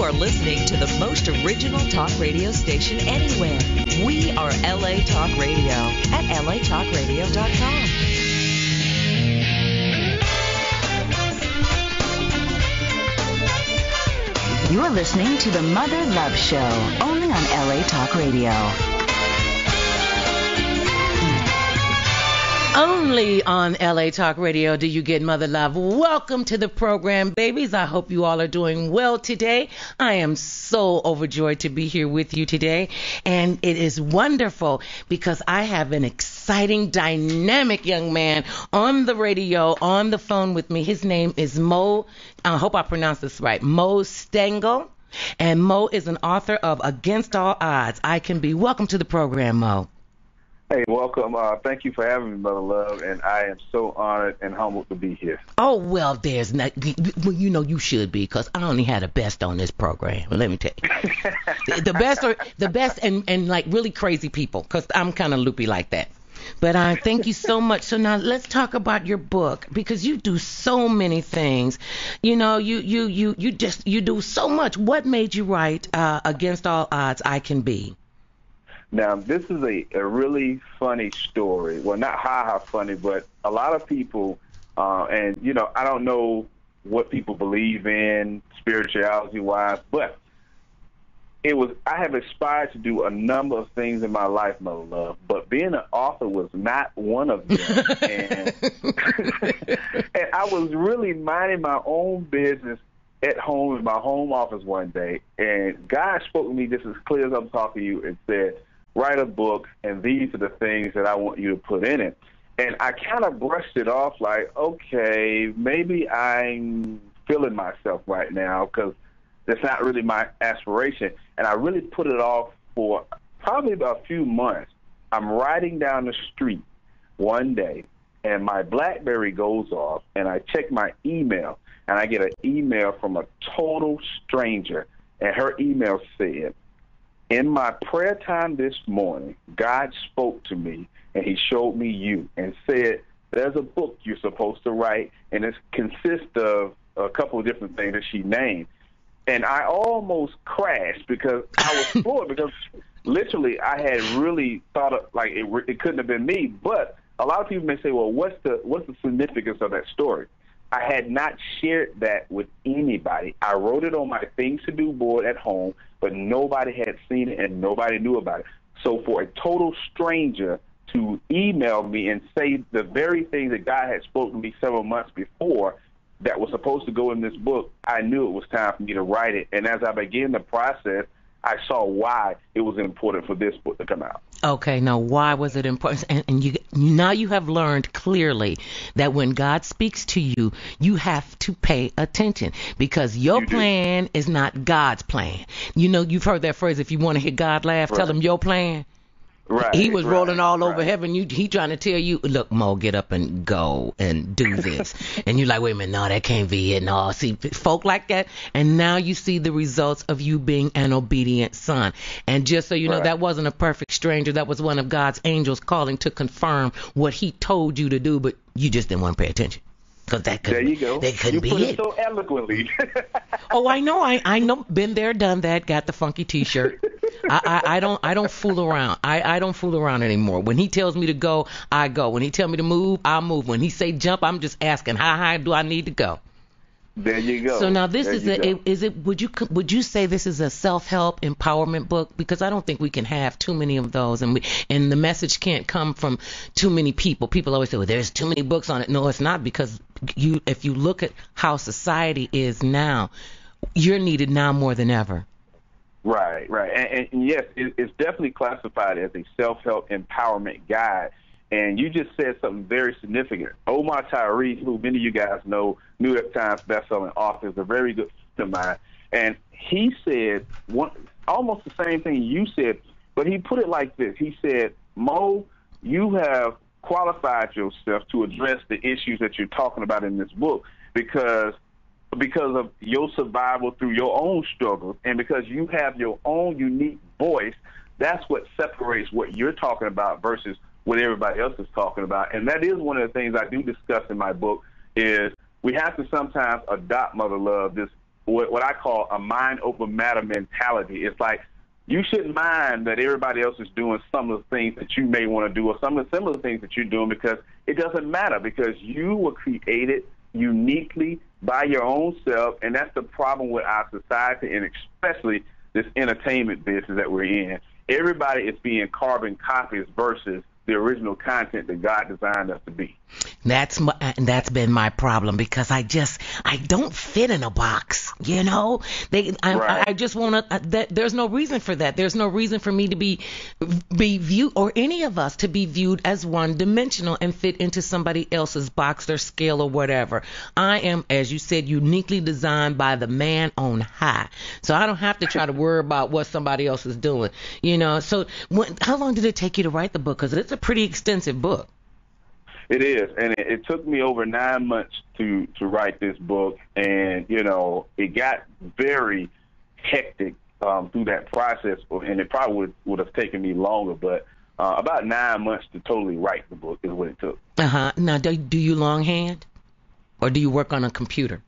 are listening to the most original talk radio station anywhere. We are LA Talk Radio at latalkradio.com. You're listening to the Mother Love Show, only on LA Talk Radio. Only on LA Talk Radio do you get Mother Love. Welcome to the program, babies. I hope you all are doing well today. I am so overjoyed to be here with you today. And it is wonderful because I have an exciting, dynamic young man on the radio, on the phone with me. His name is Mo. I hope I pronounced this right. Mo Stegall. And Mo is an author of Against All Odds, I Can Be. Welcome to the program, Mo. Hey, welcome. Thank you for having me, Mother Love, and I am so honored and humbled to be here. Oh, well, there's not, well, you know you should be, because I only had the best on this program. Let me tell you. the best and like really crazy people, because I'm kind of loopy like that. But I thank you so much. So now let's talk about your book, because you do so many things. You know, you do so much. What made you write Against All Odds, I Can Be? Now, this is a really funny story. Well, not ha-ha funny, but a lot of people, and, you know, I don't know what people believe in spirituality-wise, but I have aspired to do a number of things in my life, Mother Love, but being an author was not one of them. and I was really minding my own business at home in my home office one day, and God spoke to me just as clear as I'm talking to you and said, write a book, and these are the things that I want you to put in it. And I kind of brushed it off like, okay, maybe I'm feeling myself right now because that's not really my aspiration. And I really put it off for probably about a few months. I'm riding down the street one day, and my BlackBerry goes off, and I check my email, and I get an email from a total stranger, and her email said, in my prayer time this morning, God spoke to me, and he showed me you and said, there's a book you're supposed to write, and it consists of a couple of different things that she named. And I almost crashed because I was floored because literally I had really thought of, like it couldn't have been me. But a lot of people may say, well, what's the significance of that story? I had not shared that with anybody. I wrote it on my things to do board at home, but nobody had seen it and nobody knew about it. So for a total stranger to email me and say the very thing that God had spoken to me several months before that was supposed to go in this book, I knew it was time for me to write it. And as I began the process, I saw why it was important for this book to come out. Okay, now why was it important? And you now you have learned clearly that when God speaks to you, you have to pay attention because your plan is not God's plan. You know, you've heard that phrase, if you want to hear God laugh, tell him your plan. Right, he was rolling all over heaven. He trying to tell you, look, Mo, get up and go and do this. And you're like, wait a minute, no, that can't be it. No, see, folk like that. And now you see the results of you being an obedient son. And just so you know, that wasn't a perfect stranger. That was one of God's angels calling to confirm what he told you to do, but you just didn't want to pay attention. Because that couldn't, there you go. That couldn't you be put it. So eloquently. Oh, I know. I know. Been there, done that. Got the funky T-shirt. I don't fool around. I don't fool around anymore. When he tells me to go, I go. When he tells me to move, I move. When he say jump, I'm just asking, how high do I need to go? There you go. So now this would you say this is a self-help empowerment book? Because I don't think we can have too many of those, and the message can't come from too many people. People always say, well, there's too many books on it. No, it's not, because if you look at how society is now, you're needed now more than ever. Right. And yes, it's definitely classified as a self-help empowerment guide. And you just said something very significant. Omar Tyree, who many of you guys know, New York Times bestselling author, is a very good friend of mine. And he said almost the same thing you said, but he put it like this. He said, Mo, you have qualified yourself to address the issues that you're talking about in this book because of your survival through your own struggles and because you have your own unique voice. That's what separates what you're talking about versus what everybody else is talking about. And that is one of the things I do discuss in my book is we have to sometimes adopt, Mother Love, this what I call a mind over matter mentality. It's like you shouldn't mind that everybody else is doing some of the things that you may want to do or some of the similar things that you're doing, because it doesn't matter, because you were created uniquely by your own self. And that's the problem with our society, and especially this entertainment business that we're in. Everybody is being carbon copies versus the original content that God designed us to be. That's been my problem, because I don't fit in a box, you know. I just want to. There's no reason for that. There's no reason for me to be viewed, or any of us to be viewed as one-dimensional and fit into somebody else's box, their scale, or whatever. I am, as you said, uniquely designed by the man on high, so I don't have to try to worry about what somebody else is doing, you know. So, how long did it take you to write the book? Because it's a pretty extensive book. It is, and it took me over 9 months to write this book, and you know, it got very hectic through that process, and it probably would have taken me longer, but about 9 months to totally write the book is what it took. Now, do you longhand, or do you work on a computer?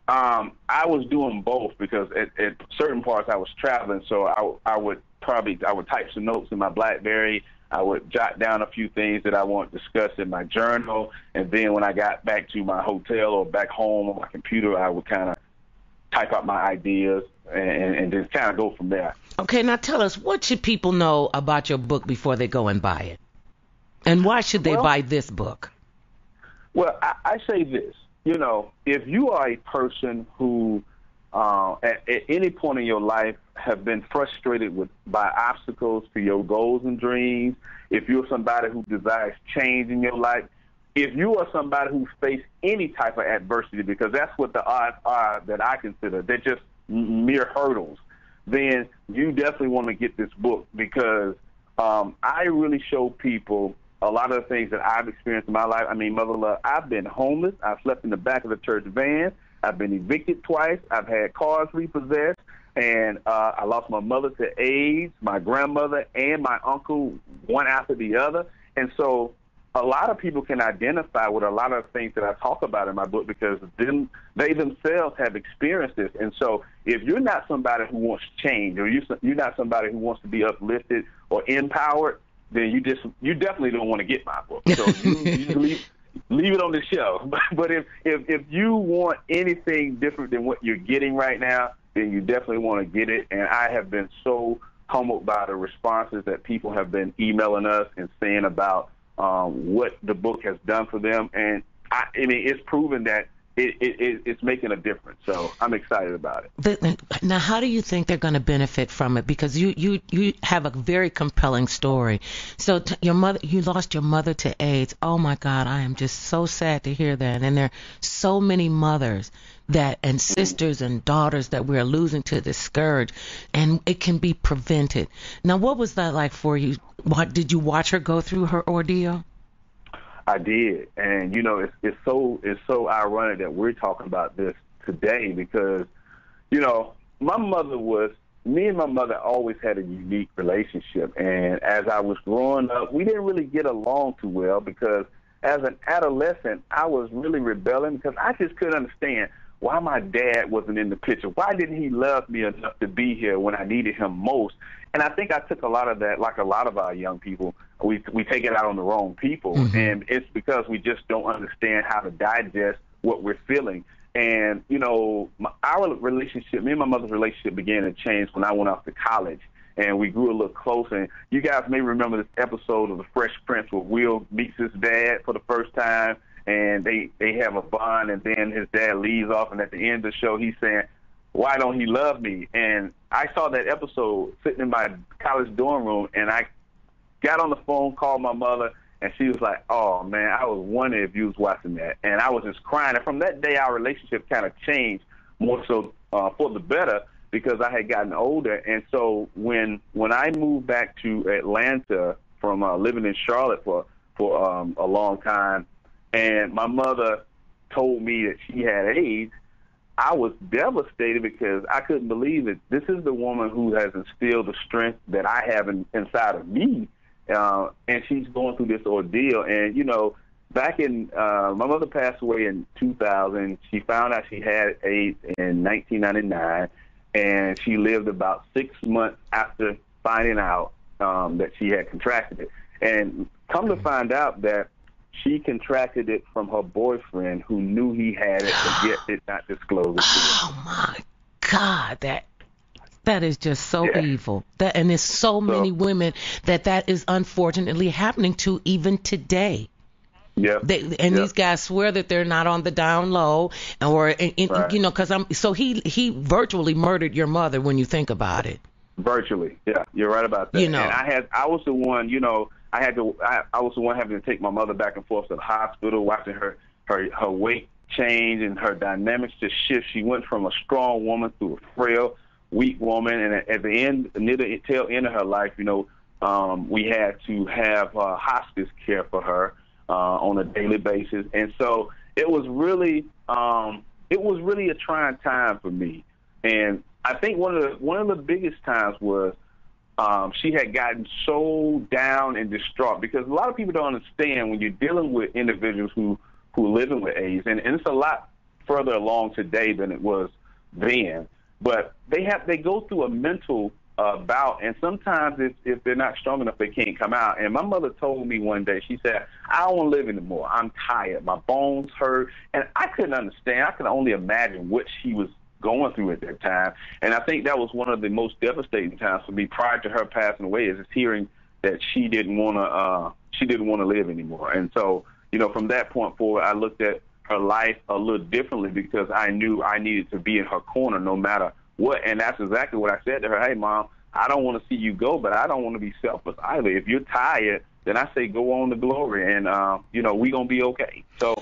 I was doing both, because at certain parts I was traveling, so I would type some notes in my BlackBerry. I would jot down a few things that I want to discuss in my journal, and then when I got back to my hotel or back home on my computer, I would kind of type out my ideas and just kind of go from there. Okay, now tell us, what should people know about your book before they go and buy it? And why should they buy this book? Well, I say this. You know, if you are a person who at any point in your life have been frustrated by obstacles to your goals and dreams, if you're somebody who desires change in your life, if you are somebody who faced any type of adversity, because that's what the odds are that I consider, they're just mere hurdles, then you definitely want to get this book, because I really show people a lot of the things that I've experienced in my life. I mean, Mother Love, I've been homeless. I've slept in the back of the church van. I've been evicted twice. I've had cars repossessed. And I lost my mother to AIDS, my grandmother, and my uncle, one after the other. And so a lot of people can identify with a lot of things that I talk about in my book, because they themselves have experienced this. And so if you're not somebody who wants change, or you're not somebody who wants to be uplifted or empowered, then you definitely don't want to get my book. So you leave it on the shelf. But if you want anything different than what you're getting right now, then you definitely want to get it. And I have been so humbled by the responses that people have been emailing us and saying about what the book has done for them. And I mean, it's proven that it's making a difference. So I'm excited about it. Now, how do you think they're going to benefit from it? Because you have a very compelling story. So you lost your mother to AIDS. Oh my God, I am just so sad to hear that. And there are so many mothers and sisters and daughters that we're losing to this scourge, and it can be prevented. Now, what was that like for you? Did you watch her go through her ordeal? I did, and you know, it's so ironic that we're talking about this today, because you know, me and my mother always had a unique relationship, and as I was growing up, we didn't really get along too well, because as an adolescent, I was really rebelling, because I just couldn't understand why my dad wasn't in the picture. Why didn't he love me enough to be here when I needed him most? And I think I took a lot of that, like a lot of our young people, we take it out on the wrong people. Mm-hmm. And it's because we just don't understand how to digest what we're feeling. And, you know, our relationship, me and my mother's relationship began to change when I went off to college. And we grew a little closer. And you guys may remember this episode of The Fresh Prince where Will meets his dad for the first time, and they have a bond, and then his dad leaves off, and at the end of the show he's saying, "Why don't he love me?" And I saw that episode sitting in my college dorm room, and I got on the phone, called my mother, and she was like, "Oh, man, I was wondering if you was watching that." And I was just crying. And from that day, our relationship kind of changed more so for the better, because I had gotten older. And so when I moved back to Atlanta from living in Charlotte for a long time, and my mother told me that she had AIDS, I was devastated, because I couldn't believe that this is the woman who has instilled the strength that I have inside of me, and she's going through this ordeal. And, you know, back in my mother passed away in 2000. She found out she had AIDS in 1999, and she lived about 6 months after finding out that she had contracted it. And come to find out that she contracted it from her boyfriend, who knew he had it but yet did not disclose it to him. Oh my God, that is just so evil. And there's so many women that is unfortunately happening to even today. Yep. These guys swear that they're not on the down low, right. You know, because he virtually murdered your mother when you think about it. Virtually, yeah, you're right about that. You know, and I was the one, you know, I was the one having to take my mother back and forth to the hospital, watching her weight change and her dynamics just shift. She went from a strong woman to a frail, weak woman, and at the end, near the tail end of her life, you know, we had to have hospice care for her on a daily basis, and so it was really a trying time for me. And I think one of the biggest times was she had gotten so down and distraught, because a lot of people don't understand when you're dealing with individuals who living with AIDS, and it's a lot further along today than it was then. But they go through a mental bout, and sometimes if they're not strong enough, they can't come out. And my mother told me one day, she said, "I don't want to live anymore. I'm tired. My bones hurt." And I couldn't understand. I could only imagine what she was going through at that time. And I think that was one of the most devastating times for me prior to her passing away, is just hearing that she didn't want to live anymore. And so, you know, from that point forward, I looked at her life a little differently, because I knew I needed to be in her corner no matter what. And that's exactly what I said to her. "Hey, Mom, I don't want to see you go, but I don't want to be selfish either. If you're tired, then I say go on to glory, and you know, we gonna be okay." So,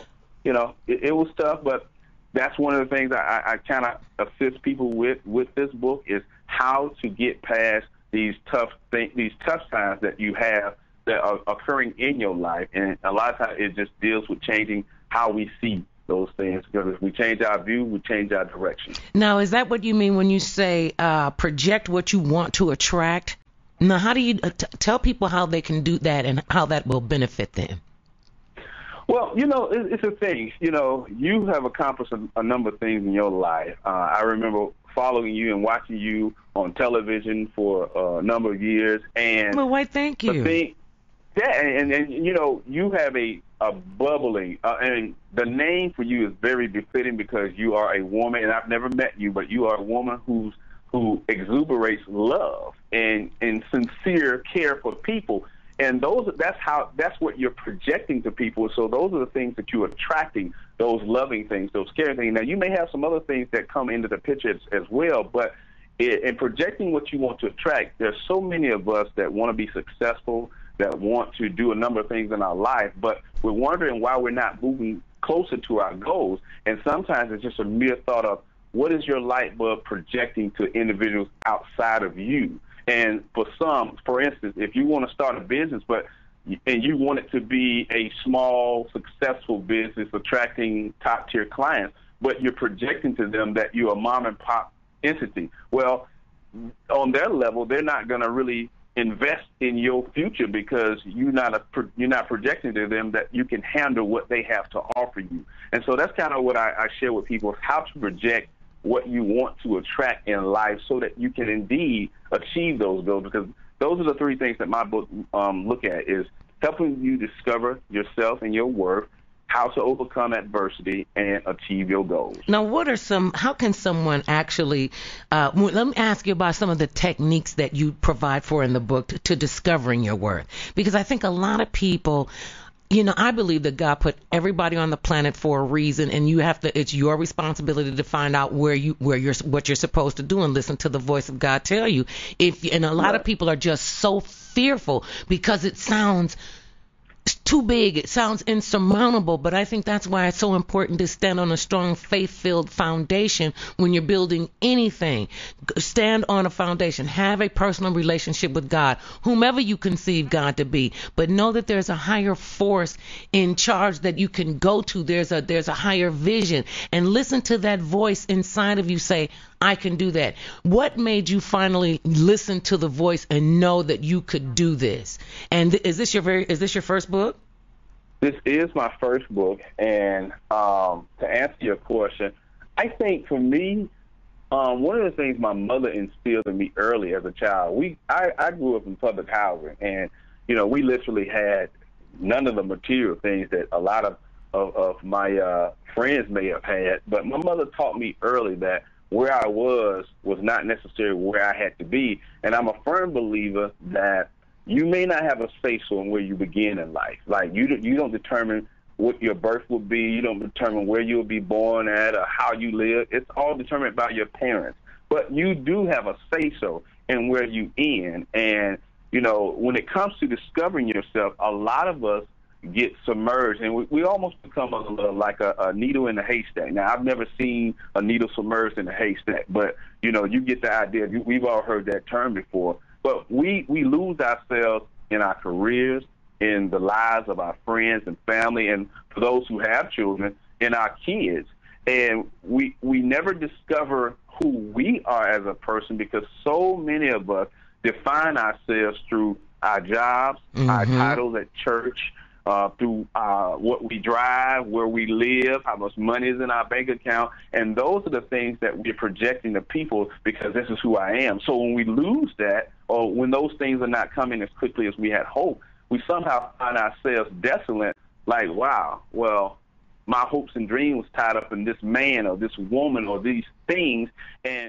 you know, it was tough, but that's one of the things I kind of assist people with this book, is how to get past these tough times that you have that are occurring in your life. And a lot of times it just deals with changing how we see those things, because if we change our view, we change our direction. Now, is that what you mean when you say project what you want to attract? Now, how do you tell people how they can do that and how that will benefit them? Well, you know, it's a thing. You know, you have accomplished a number of things in your life. I remember following you and watching you on television for a number of years. And well, why, thank you. And you know, you have a bubbling, and the name for you is very befitting, because you are a woman, and I've never met you, but you are a woman who exuberates love and sincere care for people. And that's what you're projecting to people. So those are the things that you're attracting, those loving things, those caring things. Now, you may have some other things that come into the picture as well, but in projecting what you want to attract, there's so many of us that want to be successful, that want to do a number of things in our life, but we're wondering why we're not moving closer to our goals. And sometimes it's just a mere thought of, what is your light bulb projecting to individuals outside of you? And for some, for instance, if you want to start a business, and you want it to be a small, successful business attracting top-tier clients, but you're projecting to them that you're a mom-and-pop entity, well, on their level, they're not going to really invest in your future, because you're not projecting to them that you can handle what they have to offer you. And so that's kind of what I share with people, how to project what you want to attract in life, so that you can indeed achieve those goals. Because those are the three things that my book look at, is helping you discover yourself and your worth, how to overcome adversity, and achieve your goals. Now, how can someone actually, let me ask you about some of the techniques that you provide for in the book to discovering your worth. Because I think a lot of people, you know, I believe that God put everybody on the planet for a reason, and it's your responsibility to find out what you're supposed to do and listen to the voice of God tell you. And a lot of people are just so fearful because it sounds too big, it sounds insurmountable, but I think that's why it's so important to stand on a strong faith-filled foundation when you're building anything. Stand on a foundation, have a personal relationship with God, whomever you conceive God to be, but know that there's a higher force in charge that you can go to. There's a higher vision, and listen to that voice inside of you say, I can do that. What made you finally listen to the voice and know that you could do this? And is this your first book? This is my first book, and to answer your question, I think for me, one of the things my mother instilled in me early as a child, I grew up in public housing, and we literally had none of the material things that a lot of my friends may have had. But my mother taught me early that where I was not necessarily where I had to be, and I'm a firm believer that you may not have a say-so in where you begin in life. Like you don't determine what your birth will be. You don't determine where you'll be born at or how you live. It's all determined by your parents. But you do have a say-so in where you end. And, when it comes to discovering yourself, a lot of us get submerged, and we almost become like a needle in a haystack. Now, I've never seen a needle submerged in a haystack, but, you get the idea. We've all heard that term before. But we lose ourselves in our careers, in the lives of our friends and family, and for those who have children, in our kids. And we never discover who we are as a person, because so many of us define ourselves through our jobs, our titles at church, through what we drive, where we live, how much money is in our bank account. And those are the things that we're projecting to people because this is who I am. So when we lose that, or when those things are not coming as quickly as we had hoped, we somehow find ourselves desolate, like, wow, well, my hopes and dreams was tied up in this man or this woman or these things. And